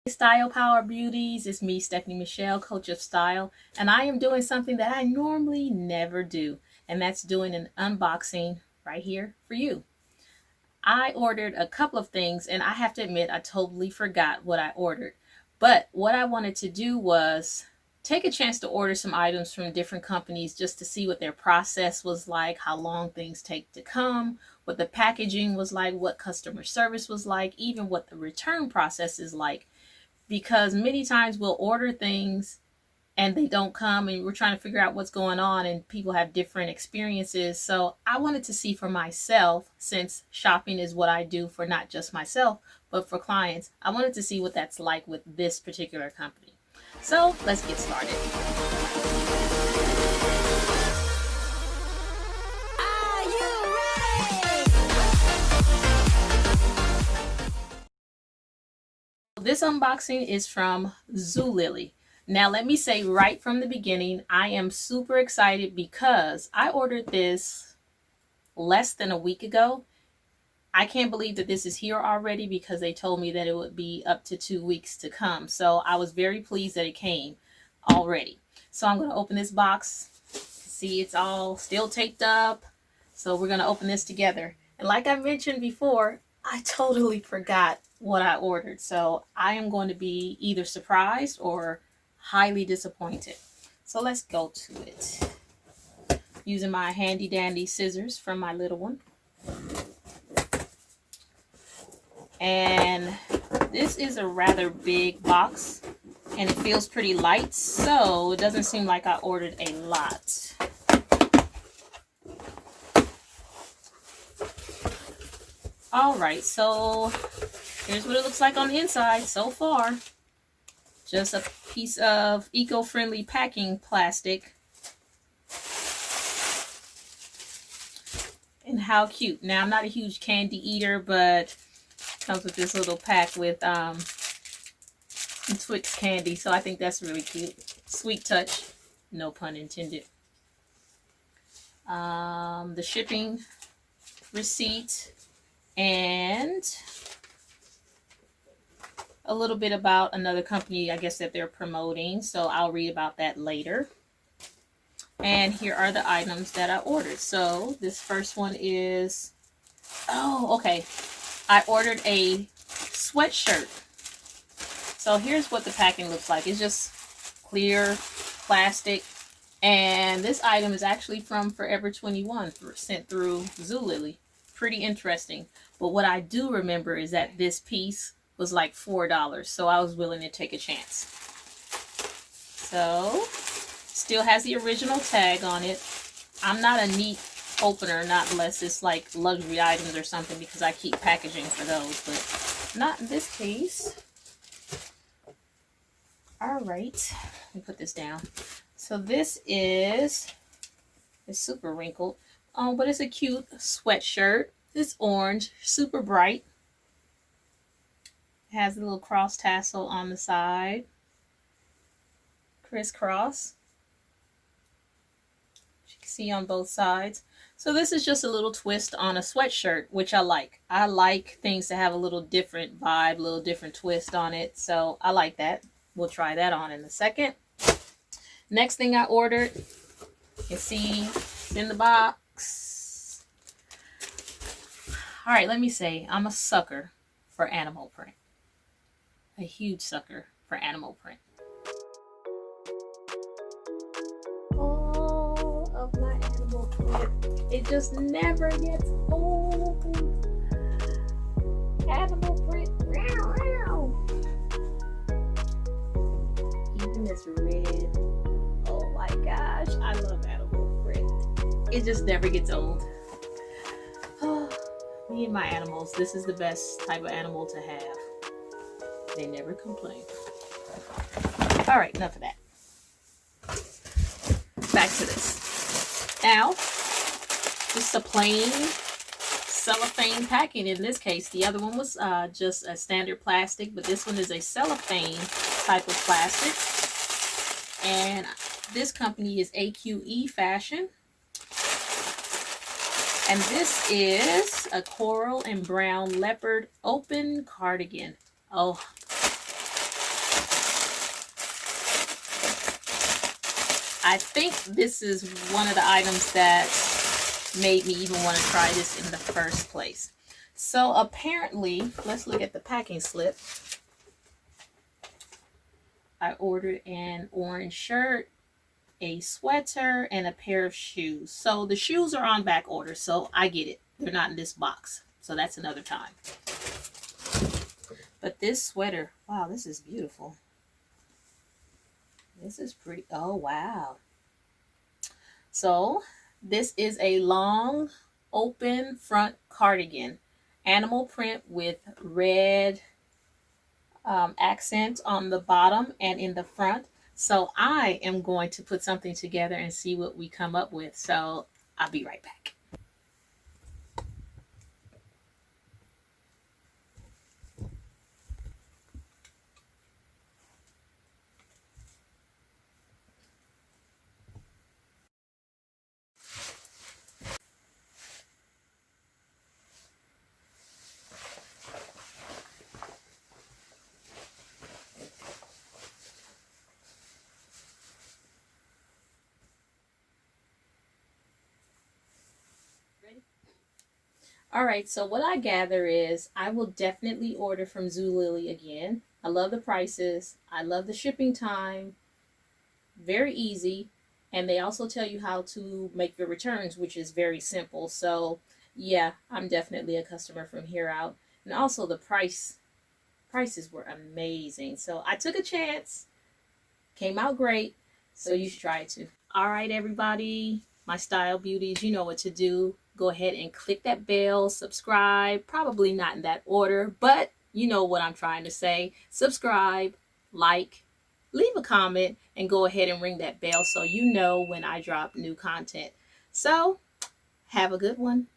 Style Power Beauties, it's me, Stephanie Michelle, coach of style, and I am doing something that I normally never do, and that's doing an unboxing right here for you. I ordered a couple of things, and I have to admit I totally forgot what I ordered, but what I wanted to do was take a chance to order some items from different companies just to see what their process was like, how long things take to come, what the packaging was like, what customer service was like, even what the return process is like, because many times we'll order things and they don't come and we're trying to figure out what's going on and people have different experiences. So I wanted to see for myself, since shopping is what I do for not just myself but for clients, I wanted to see what that's like with this particular company. So let's get started. This unboxing is from Zulily. Now let me say right from the beginning, I am super excited because I ordered this less than a week ago. I can't believe that this is here already because they told me that it would be up to 2 weeks to come. So I was very pleased that it came already. So I'm going to open this box. See, it's all still taped up. So we're going to open this together. And like I mentioned before, I totally forgot what I ordered. So I am going to be either surprised or highly disappointed. So let's go to it. Using my handy dandy scissors from my little one. And this is a rather big box and it feels pretty light, so it doesn't seem like I ordered a lot. Alright, so here's what it looks like on the inside so far. Just a piece of eco-friendly packing plastic. And how cute. Now, I'm not a huge candy eater, but it comes with this little pack with Twix candy, so I think that's really cute. Sweet touch, no pun intended. The shipping receipt and a little bit about another company, I guess, that they're promoting, so I'll read about that later. And here are the items that I ordered. So this first one is, oh, okay. I ordered a sweatshirt. So here's what the packing looks like. It's just clear plastic. And this item is actually from Forever 21, sent through Zulily. Pretty interesting. But what I do remember is that this piece was like $4. So I was willing to take a chance. So still has the original tag on it. I'm not a neat opener, not unless it's like luxury items or something, because I keep packaging for those, but not in this case. All right, let me put this down. So this is, it's super wrinkled, but it's a cute sweatshirt. It's orange, super bright. It has a little cross tassel on the side, crisscross. You can see on both sides. So this is just a little twist on a sweatshirt, which I like. I like things to have a little different vibe, a little different twist on it. So I like that. We'll try that on in a second. Next thing I ordered, you can see it's in the box. All right, let me say, I'm a sucker for animal print. A huge sucker for animal print. All of my animal print. It just never gets old. Animal print. Meow, meow. Even this red. Oh my gosh. I love animal print. It just never gets old. Me and my animals. This is the best type of animal to have. They never complain. All right, enough of that. Back to this. Now, just a plain cellophane packing in this case. The other one was just a standard plastic, but this one is a cellophane type of plastic. And this company is AQE Fashion. And this is a coral and brown leopard open cardigan. Oh, I think this is one of the items that made me even want to try this in the first place. So apparently, let's look at the packing slip. I ordered an orange shirt, a sweater, and a pair of shoes. So the shoes are on back order, so I get it. They're not in this box. So that's another time. But this sweater, wow, this is beautiful. This is pretty. Oh, wow. So this is a long open front cardigan, animal print with red accent on the bottom and in the front. So I am going to put something together and see what we come up with. So I'll be right back. All right, so what I gather is I will definitely order from Zulily again. I love the prices. I love the shipping time. Very easy. And they also tell you how to make your returns, which is very simple. So yeah, I'm definitely a customer from here out. And also the prices were amazing. So I took a chance. Came out great. So you should try it too. All right, everybody, my style beauties, you know what to do. Go ahead and click that bell, subscribe, probably not in that order, but you know what I'm trying to say. Subscribe, like, leave a comment, and go ahead and ring that bell so you know when I drop new content. So have a good one.